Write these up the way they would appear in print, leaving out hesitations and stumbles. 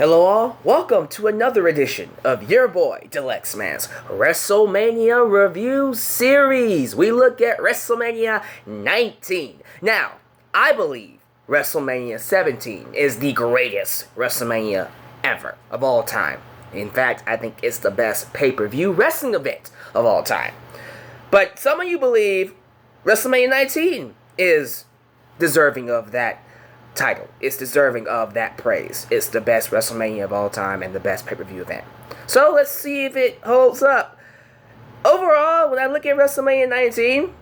Hello all, welcome to another edition of your boy, Alyx's WrestleMania Review Series. We look at WrestleMania 19. Now, I believe WrestleMania 17 is the greatest WrestleMania ever, of all time. In fact, I think it's the best pay-per-view wrestling event of all time. But some of you believe WrestleMania 19 is deserving of that title. It's deserving of that praise. It's the best WrestleMania of all time and the best pay-per-view event. So let's see if it holds up. Overall, when I look at WrestleMania 19,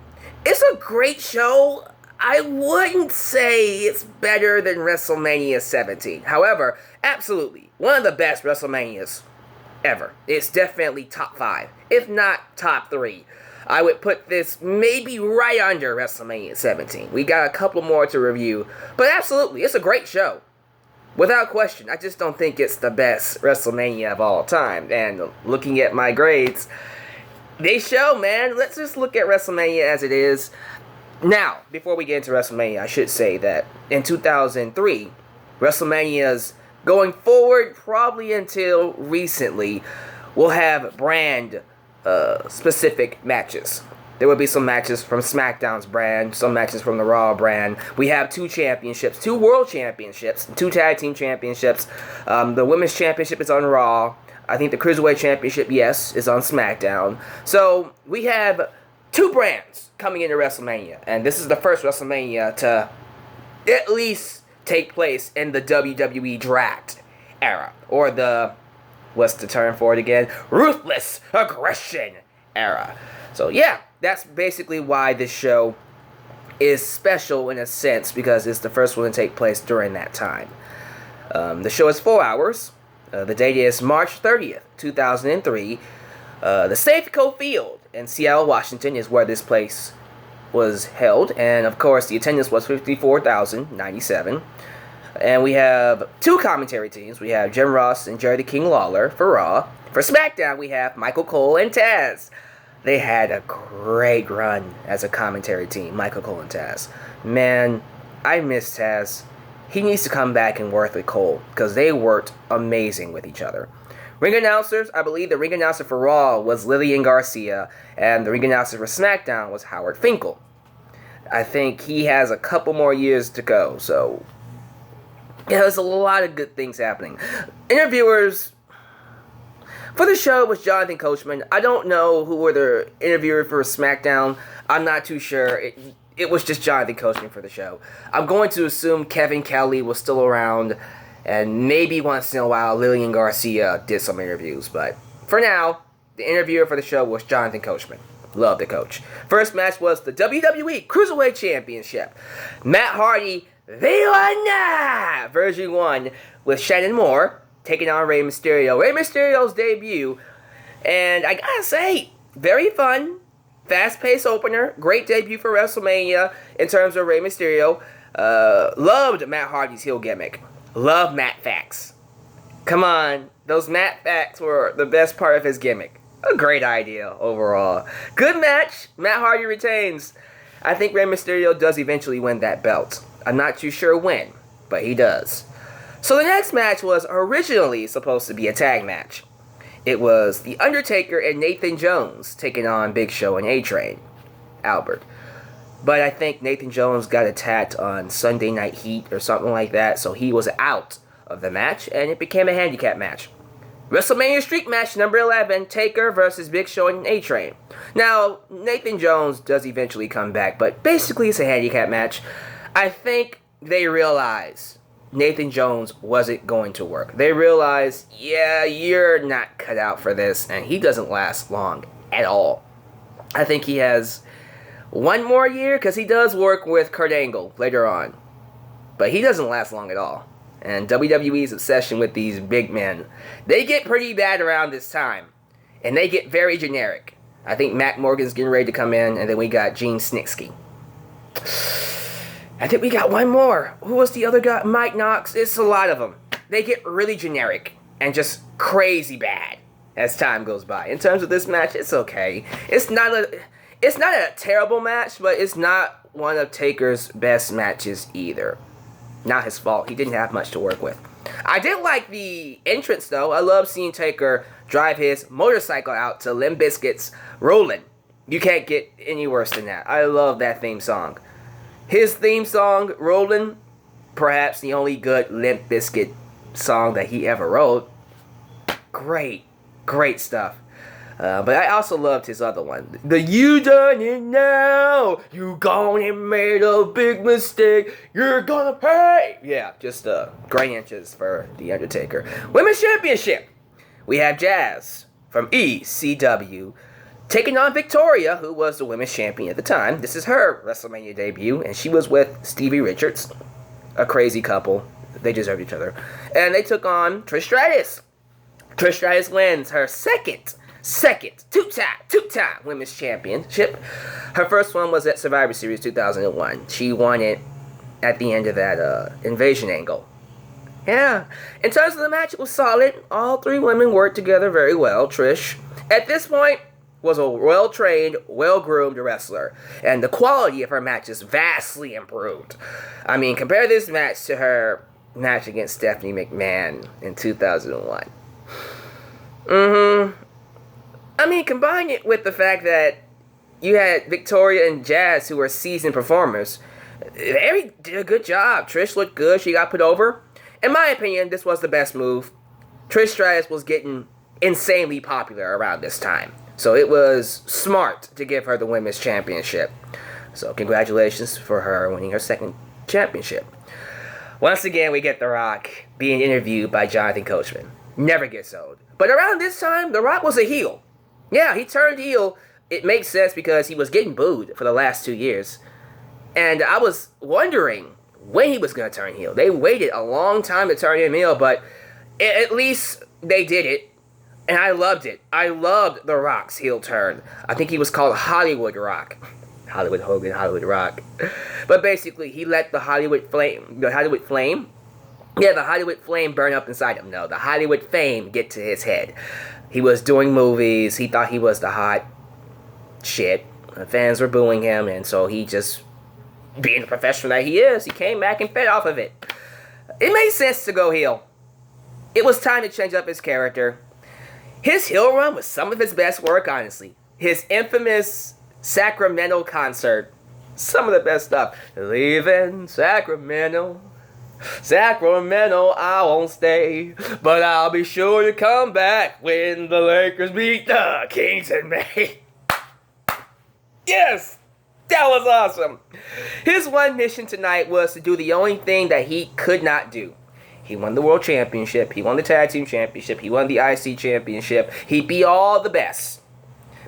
it's a great show. I wouldn't say it's better than WrestleMania 17. However, absolutely, one of the best WrestleManias ever. It's definitely top 5, if not top 3. I would put this maybe right under WrestleMania 17. We got a couple more to review, but absolutely, it's a great show. Without question, I just don't think it's the best WrestleMania of all time. And looking at my grades, they show, man. Let's just look at WrestleMania as it is. Now, before we get into WrestleMania, I should say that in 2003, WrestleManias going forward, probably until recently, will have brand specific matches. There will be some matches from Smackdown's brand, some matches from the Raw brand. We have 2 championships, 2 world championships, 2 tag team championships. The women's championship is on Raw. I think the Cruiserweight Championship, yes, is on Smackdown. So we have 2 brands coming into WrestleMania, and this is the first WrestleMania to at least take place in the WWE Draft era, or the, what's the term for it again? Ruthless Aggression era. So yeah, that's basically why this show is special in a sense, because it's the first one to take place during that time. The show is 4 hours. The date is March 30th, 2003. The Safeco Field in Seattle, Washington is where this place was held. And of course, the attendance was 54,097. And we have 2 commentary teams. We have Jim Ross and Jerry the King Lawler for Raw. For SmackDown, we have Michael Cole and Tazz. They had a great run as a commentary team, Michael Cole and Tazz. Man, I miss Tazz. He needs to come back and work with Cole, because they worked amazing with each other. Ring announcers, I believe the ring announcer for Raw was Lillian Garcia, and the ring announcer for SmackDown was Howard Finkel. I think he has a couple more years to go, so yeah, there's a lot of good things happening. Interviewers for the show was Jonathan Coachman. I don't know who were the interviewer for SmackDown. I'm not too sure. It was just Jonathan Coachman for the show. I'm going to assume Kevin Kelly was still around, and maybe once in a while Lillian Garcia did some interviews. But for now, the interviewer for the show was Jonathan Coachman. Love the coach. First match was the WWE Cruiserweight Championship. Matt Hardy, version 1 with Shannon Moore taking on Rey Mysterio. Rey Mysterio's debut, and I gotta say, very fun, fast-paced opener, great debut for WrestleMania in terms of Rey Mysterio. Loved Matt Hardy's heel gimmick. Love Matt Facts. Come on, those Matt Facts were the best part of his gimmick. A great idea overall. Good match. Matt Hardy retains. I think Rey Mysterio does eventually win that belt. I'm not too sure when, but he does. So the next match was originally supposed to be a tag match. It was The Undertaker and Nathan Jones taking on Big Show and A-Train, Albert. But I think Nathan Jones got attacked on Sunday Night Heat or something like that, so he was out of the match, and it became a handicap match. WrestleMania Streak Match number 11, Taker versus Big Show and A-Train. Now, Nathan Jones does eventually come back, but basically it's a handicap match. I think they realized Nathan Jones wasn't going to work. They realized, yeah, you're not cut out for this, and he doesn't last long at all. I think he has one more year, because he does work with Kurt Angle later on. But he doesn't last long at all. And WWE's obsession with these big men, they get pretty bad around this time. And they get very generic. I think Matt Morgan's getting ready to come in, and then we got Gene Snitsky. I think we got one more. Who was the other guy? Mike Knox. It's a lot of them. They get really generic and just crazy bad as time goes by. In terms of this match, it's okay. It's not a terrible match, but it's not one of Taker's best matches either. Not his fault. He didn't have much to work with. I did like the entrance, though. I love seeing Taker drive his motorcycle out to Limp Bizkit's Rollin'. You can't get any worse than that. I love that theme song. His theme song, Rollin', perhaps the only good Limp Bizkit song that he ever wrote. Great stuff. But I also loved his other one. The "You done it now, you gone and made a big mistake, you're gonna pay." Yeah, just great inches for The Undertaker. Women's Championship. We have Jazz from ECW taking on Victoria, who was the women's champion at the time. This is her WrestleMania debut, and she was with Stevie Richards. A crazy couple. They deserve each other. And they took on Trish Stratus. Trish Stratus wins her second two-time women's championship. Her first one was at Survivor Series 2001. She won it at the end of that invasion angle. Yeah. In terms of the match, it was solid. All three women worked together very well. Trish, at this point, was a well-trained, well-groomed wrestler, and the quality of her matches vastly improved. I mean, compare this match to her match against Stephanie McMahon in 2001. I mean, combine it with the fact that you had Victoria and Jazz, who were seasoned performers. They did a good job. Trish looked good. She got put over. In my opinion, this was the best move. Trish Stratus was getting insanely popular around this time, so it was smart to give her the women's championship. So congratulations for her winning her second championship. Once again, we get The Rock being interviewed by Jonathan Coachman. Never gets old. But around this time, The Rock was a heel. Yeah, he turned heel. It makes sense because he was getting booed for the last 2 years. And I was wondering when he was going to turn heel. They waited a long time to turn him heel, but at least they did it. And I loved it. I loved The Rock's heel turn. I think he was called Hollywood Rock. Hollywood Hogan, Hollywood Rock. But basically, he let the Hollywood flame burn up inside him. No, the Hollywood fame get to his head. He was doing movies. He thought he was the hot shit. The fans were booing him, and so he just, being the professional that he is, he came back and fed off of it. It made sense to go heel. It was time to change up his character. His heel run was some of his best work, honestly. His infamous Sacramento concert, some of the best stuff. Leaving Sacramento, I won't stay, but I'll be sure to come back when the Lakers beat the Kings in May. Yes, that was awesome. His one mission tonight was to do the only thing that he could not do. He won the World Championship, he won the Tag Team Championship, he won the IC Championship, he beat all the best.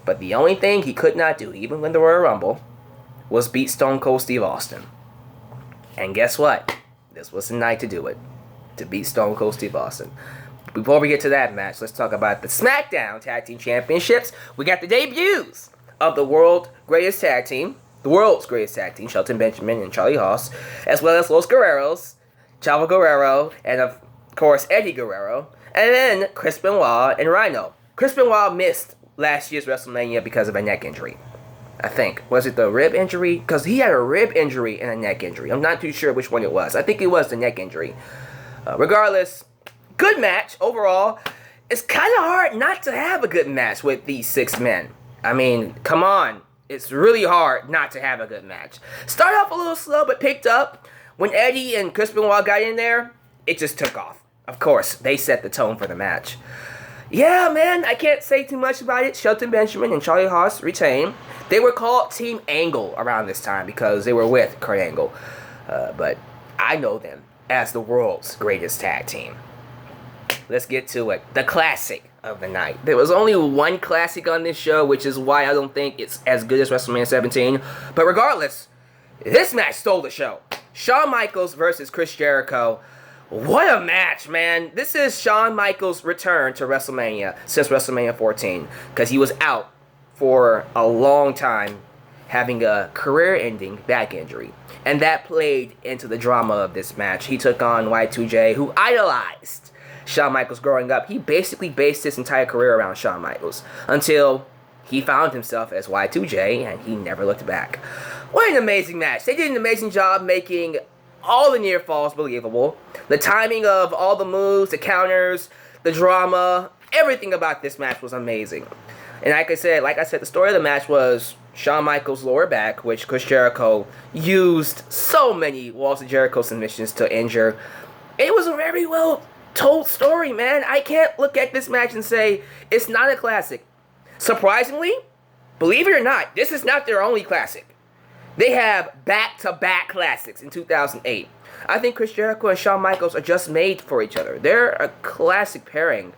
But the only thing he could not do, even when the Royal Rumble, was beat Stone Cold Steve Austin. And guess what? This was the night to do it. To beat Stone Cold Steve Austin. Before we get to that match, let's talk about the Smackdown Tag Team Championships. We got the debuts of the world's greatest tag team, Shelton Benjamin and Charlie Haas, as well as Los Guerreros, Chavo Guerrero, and of course Eddie Guerrero, and then Chris Benoit and Rhino. Chris Benoit missed last year's WrestleMania because of a neck injury. I think. Was it the rib injury? Because he had a rib injury and a neck injury. I'm not too sure which one it was. I think it was the neck injury. Regardless, good match overall. It's kind of hard not to have a good match with these 6 men. I mean, come on. It's really hard not to have a good match. Started off a little slow, but picked up. When Eddie and Chris Benoit got in there, it just took off. Of course, they set the tone for the match. Yeah, man, I can't say too much about it. Shelton Benjamin and Charlie Haas retained. They were called Team Angle around this time because they were with Kurt Angle. But I know them as the world's greatest tag team. Let's get to it. The classic of the night. There was only one classic on this show, which is why I don't think it's as good as WrestleMania 17. But regardless, this match stole the show. Shawn Michaels versus Chris Jericho. What a match, man. This is Shawn Michaels' return to WrestleMania since WrestleMania 14. Because he was out for a long time, having a career-ending back injury. And that played into the drama of this match. He took on Y2J, who idolized Shawn Michaels growing up. He basically based his entire career around Shawn Michaels until he found himself as Y2J, and he never looked back. What an amazing match. They did an amazing job making All the near falls believable. The timing of all the moves, the counters, the drama, everything about this match was amazing. And like I said, the story of the match was Shawn Michaels' lower back, which Chris Jericho used so many Walls of Jericho submissions to injure. It was a very well told story, man. I can't look at this match and say it's not a classic. Surprisingly, believe it or not, this is not their only classic. They have back-to-back classics in 2008. I think Chris Jericho and Shawn Michaels are just made for each other. They're a classic pairing.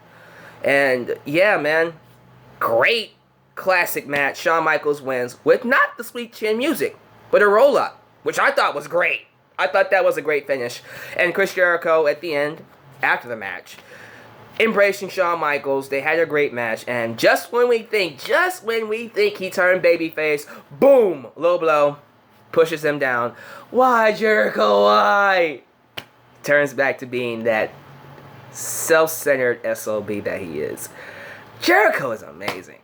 And yeah, man, great classic match. Shawn Michaels wins with not the sweet chin music, but a roll-up, which I thought was great. I thought that was a great finish. And Chris Jericho at the end, after the match, embracing Shawn Michaels. They had a great match. And just when we think he turned babyface, boom, low blow, pushes him down. Why, Jericho, why? Turns back to being that self-centered SOB that he is. Jericho is amazing.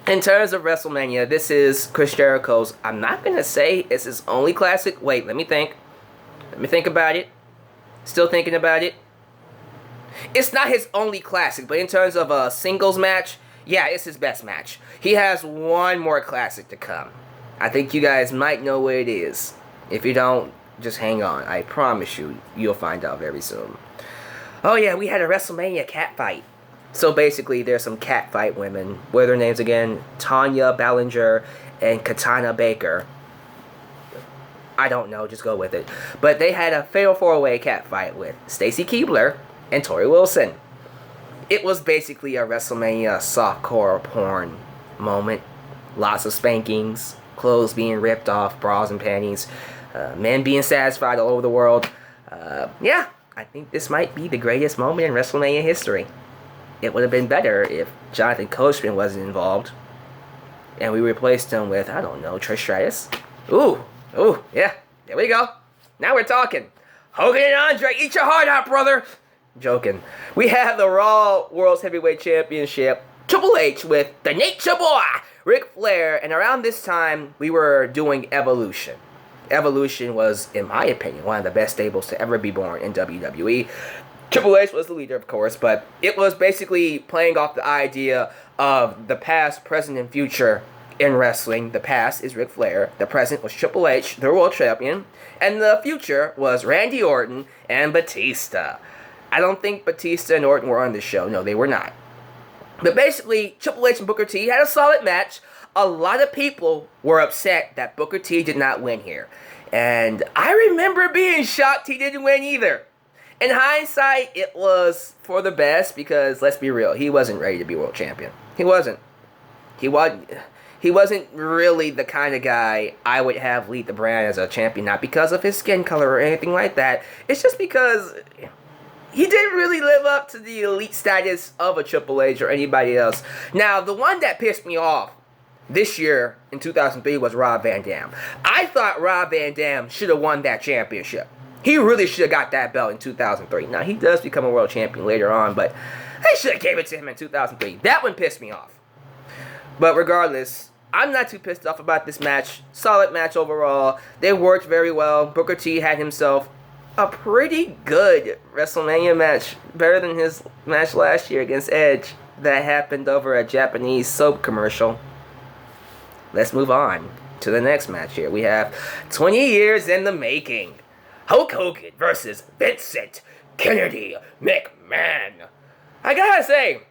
In terms of WrestleMania, this is Chris Jericho's, I'm not going to say it's his only classic. Wait, let me think. Let me think about it. Still thinking about it. It's not his only classic, but in terms of a singles match, yeah, it's his best match. He has one more classic to come. I think you guys might know what it is. If you don't, just hang on. I promise you, you'll find out very soon. Oh yeah, we had a WrestleMania Catfight. So basically, there's some Catfight women. What are their names again? Tanya Ballinger and Katana Baker. I don't know, just go with it. But they had a fatal 4-way Catfight with Stacy Keibler and Tori Wilson. It was basically a WrestleMania softcore porn moment. Lots of spankings, clothes being ripped off, bras and panties, men being satisfied all over the world. Yeah, I think this might be the greatest moment in WrestleMania history. It would have been better if Jonathan Coachman wasn't involved, and we replaced him with, I don't know, Trish Stratus. Ooh, yeah, there we go. Now we're talking. Hogan and Andre, eat your heart out, brother. Joking. We have the Raw World's Heavyweight Championship, Triple H with the Nature Boy, Ric Flair, and around this time, we were doing Evolution. Evolution was, in my opinion, one of the best stables to ever be born in WWE. Triple H was the leader, of course, but it was basically playing off the idea of the past, present, and future in wrestling. The past is Ric Flair, the present was Triple H, the world champion, and the future was Randy Orton and Batista. I don't think Batista and Orton were on this show. No, they were not. But basically, Triple H and Booker T had a solid match. A lot of people were upset that Booker T did not win here. And I remember being shocked he didn't win either. In hindsight, it was for the best because, let's be real, he wasn't ready to be world champion. He wasn't. He wasn't really the kind of guy I would have lead the brand as a champion. Not because of his skin color or anything like that. It's just because he didn't really live up to the elite status of a Triple H or anybody else. Now, the one that pissed me off this year in 2003 was Rob Van Dam. I thought Rob Van Dam should have won that championship. He really should have got that belt in 2003. Now, he does become a world champion later on, but they should have gave it to him in 2003. That one pissed me off. But regardless, I'm not too pissed off about this match. Solid match overall. They worked very well. Booker T had himself a pretty good WrestleMania match. Better than his match last year against Edge that happened over a Japanese soap commercial. Let's move on to the next match here. We have 20 years in the making. Hulk Hogan versus Vincent Kennedy McMahon. I gotta say,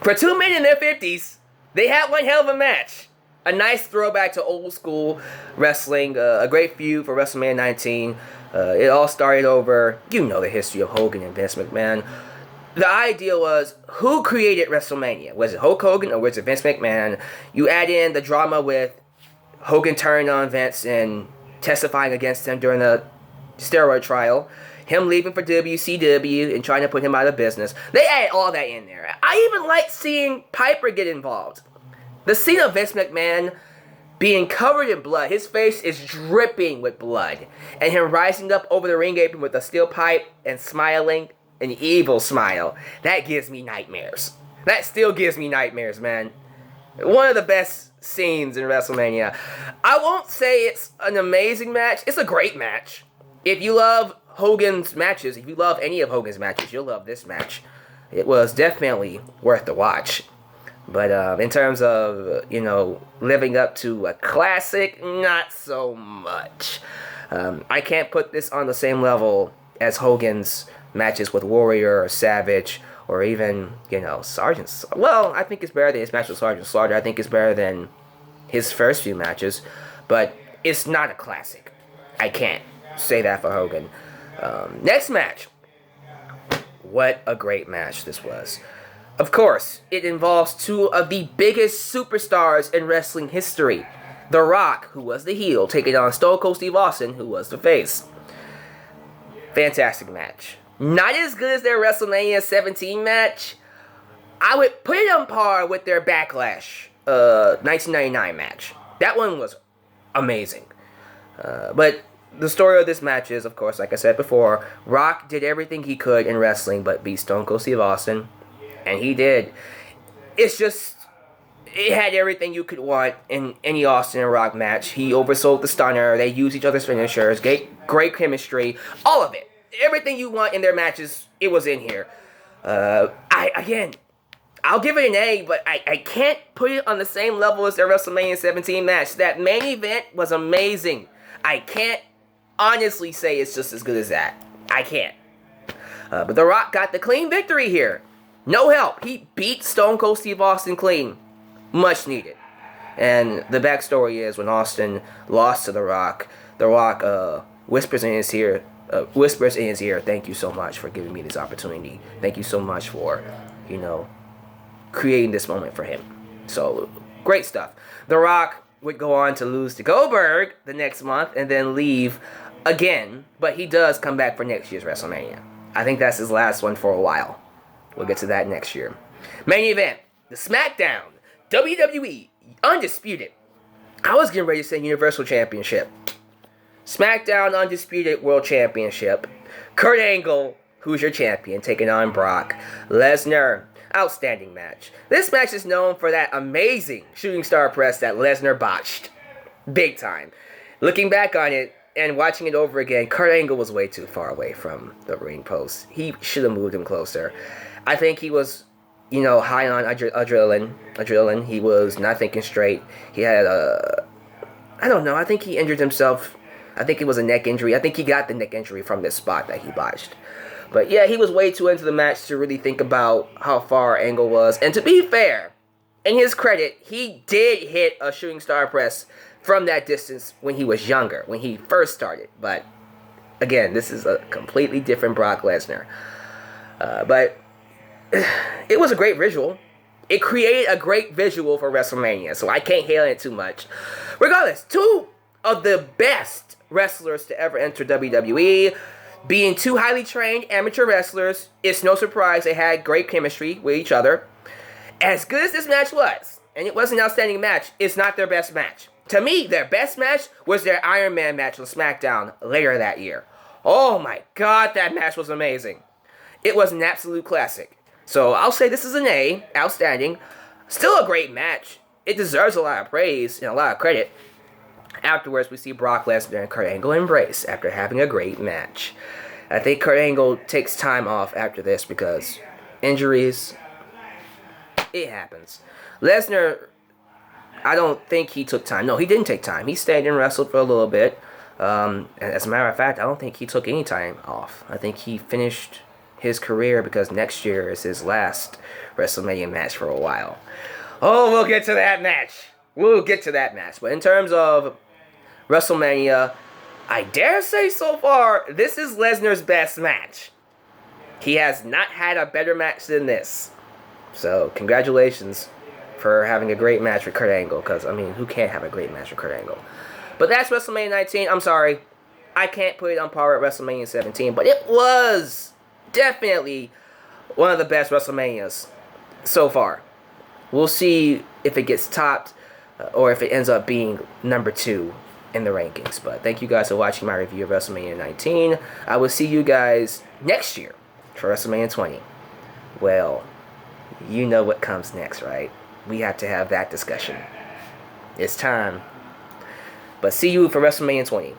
for two men in their 50s, they had one hell of a match. A nice throwback to old school wrestling. A great feud for WrestleMania 19. It all started over, you know the history of Hogan and Vince McMahon. The idea was, who created WrestleMania? Was it Hulk Hogan or was it Vince McMahon? You add in the drama with Hogan turning on Vince and testifying against him during the steroid trial, him leaving for WCW and trying to put him out of business. They added all that in there. I even like seeing Piper get involved. The scene of Vince McMahon being covered in blood, his face is dripping with blood, and him rising up over the ring apron with a steel pipe and smiling an evil smile, that gives me nightmares. That still gives me nightmares, man. One of the best scenes in WrestleMania. I won't say it's an amazing match. It's a great match. if you love Hogan's matches, if you love any of Hogan's matches, you'll love this match. It was definitely worth the watch. But in terms of, living up to a classic, not so much. I can't put this on the same level as Hogan's matches with Warrior or Savage or even, Sergeant. Well, I think it's better than his match with Sergeant Slaughter. I think it's better than his first few matches. But it's not a classic. I can't say that for Hogan. Next match. What a great match this was. Of course, it involves two of the biggest superstars in wrestling history. The Rock, who was the heel, taking on Stone Cold Steve Austin, who was the face. Fantastic match. Not as good as their WrestleMania 17 match. I would put it on par with their Backlash 1999 match. That one was amazing. But the story of this match is, of course, like I said before, Rock did everything he could in wrestling but beat Stone Cold Steve Austin. And he did. It's just, it had everything you could want in any Austin and Rock match. He oversold the stunner. They used each other's finishers. Great chemistry. All of it. Everything you want in their matches, it was in here. I'll give it an A, but I can't put it on the same level as their WrestleMania 17 match. That main event was amazing. I can't honestly say it's just as good as that. I can't. But The Rock got the clean victory here. No help. He beat Stone Cold Steve Austin clean. Much needed. And the backstory is when Austin lost to The Rock whispers in his ear, thank you so much for giving me this opportunity. Thank you so much for, creating this moment for him. So, great stuff. The Rock would go on to lose to Goldberg the next month and then leave again. But he does come back for next year's WrestleMania. I think that's his last one for a while. We'll get to that next year. Main event, the Smackdown, WWE Undisputed. I was getting ready to say Universal Championship. Smackdown Undisputed World Championship. Kurt Angle, who's your champion, taking on Brock Lesnar. Outstanding match. This match is known for that amazing shooting star press that Lesnar botched. Big time. Looking back on it and watching it over again, Kurt Angle was way too far away from the ring post. He should have moved him closer. I think he was, high on adrenaline. He was not thinking straight. He had I don't know. I think he injured himself. I think it was a neck injury. I think he got the neck injury from this spot that he botched. But yeah, he was way too into the match to really think about how far Angle was. And to be fair, in his credit, he did hit a shooting star press from that distance when he was younger, when he first started. But again, this is a completely different Brock Lesnar. But it was a great visual. It created a great visual for WrestleMania, so I can't hail it too much. Regardless, two of the best wrestlers to ever enter WWE, being two highly trained amateur wrestlers, it's no surprise they had great chemistry with each other. As good as this match was, and it was an outstanding match, it's not their best match. To me, their best match was their Iron Man match on Smackdown later that year. Oh my god, that match was amazing. It was an absolute classic. So I'll say this is an A, outstanding. Still a great match. It deserves a lot of praise and a lot of credit. Afterwards, we see Brock Lesnar and Kurt Angle embrace after having a great match. I think Kurt Angle takes time off after this because injuries, it happens. Lesnar, I don't think he took time. No, he didn't take time. He stayed and wrestled for a little bit. And as a matter of fact, I don't think he took any time off. I think he finished his career because next year is his last WrestleMania match for a while. Oh, we'll get to that match. But in terms of WrestleMania, I dare say so far, this is Lesnar's best match. He has not had a better match than this. So, congratulations for having a great match with Kurt Angle. Because, who can't have a great match with Kurt Angle? But that's WrestleMania 19. I'm sorry. I can't put it on par with WrestleMania 17. But it was definitely one of the best WrestleManias so far. We'll see if it gets topped or if it ends up being number 2 in the rankings. But thank you guys for watching my review of WrestleMania 19. I will see you guys next year for WrestleMania 20. Well, you know what comes next, right? We have to have that discussion. It's time. But see you for WrestleMania 20.